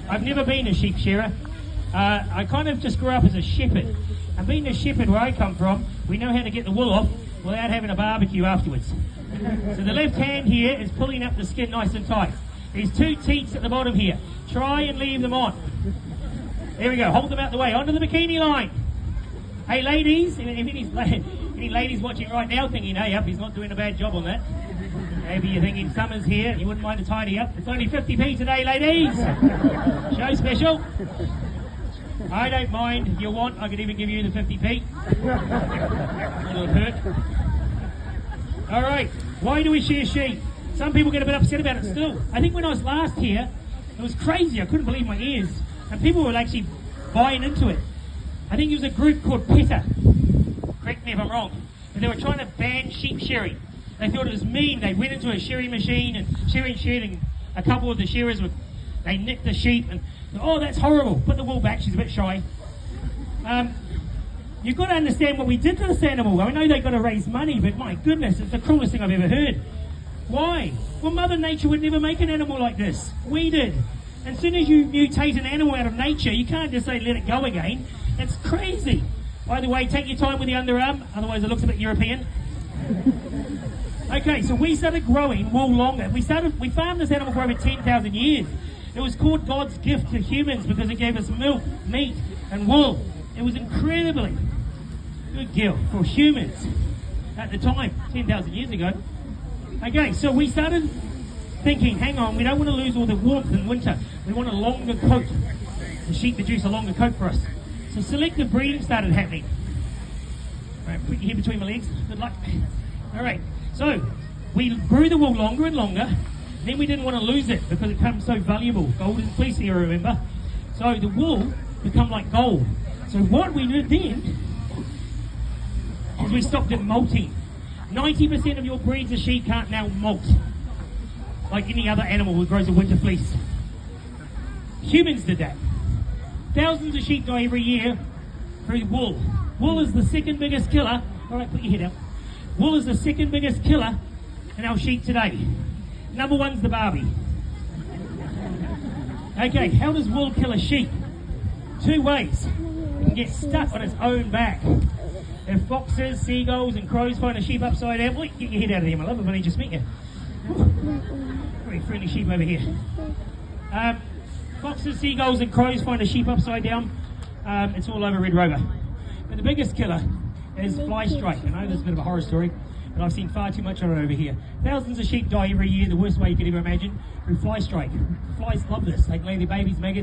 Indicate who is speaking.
Speaker 1: I've never been a sheep shearer. I kind of just grew up as a shepherd. And being a shepherd where I come from, we know how to get the wool off without having a barbecue afterwards. So the left hand here is pulling up the skin nice and tight. There's two teats at the bottom here. Try and leave them on. There we go, hold them out the way, onto the bikini line. Hey ladies, if any ladies watching right now thinking, hey up, he's not doing a bad job on that. Maybe you're thinking summer's here, you wouldn't mind a tidy up. It's only 50p today, ladies. Show special. I don't mind. If you want, I could even give you the 50p. It'll hurt. Alright, why do we shear sheep? Some people get a bit upset about it still. I think when I was last here, it was crazy. I couldn't believe my ears. And people were actually buying into it. I think it was a group called PETA. Correct me if I'm wrong. But they were trying to ban sheep shearing. They thought it was mean. They went into a shearing machine and shearing shed, and a couple of the shearers they nicked the sheep and, oh, that's horrible. Put the wool back. She's a bit shy. You've got to understand what we did to this animal. I know they've got to raise money, but my goodness, it's the cruelest thing I've ever heard. Why? Well, Mother Nature would never make an animal like this. We did. And as soon as you mutate an animal out of nature, you can't just say let it go again. It's crazy. By the way, take your time with the underarm, otherwise it looks a bit European. Okay, so we started growing wool longer. We farmed this animal for over 10,000 years. It was called God's gift to humans because it gave us milk, meat, and wool. It was incredibly good gift for humans at the time, 10,000 years ago. Okay, so we started thinking, hang on, we don't want to lose all the warmth in winter. We want a longer coat. The sheep produce a longer coat for us. So selective breeding started happening. All right, put your head between my legs. Good luck. All right, so we grew the wool longer and longer. Then we didn't want to lose it because it becomes so valuable. Gold is fleece here, remember? So the wool become like gold. So what we did then is we stopped it molting. 90% of your breeds of sheep can't now molt like any other animal who grows a winter fleece. Humans did that. Thousands of sheep die every year through wool. Wool is the second biggest killer. All right, put your head out. Wool is the second biggest killer in our sheep today. Number one's the Barbie. Okay, how does wool kill a sheep? Two ways. It can get stuck on its own back. If foxes, seagulls and crows find a sheep upside down, wait, get your head out of here, my love, I've only just met you. Very friendly sheep over here. Foxes, seagulls and crows find a sheep upside down, it's all over Red Rover. But the biggest killer is fly strike. I know this is a bit of a horror story, but I've seen far too much of it over here. Thousands of sheep die every year, the worst way you could ever imagine, through fly strike. Flies love this. They lay their babies, maggots,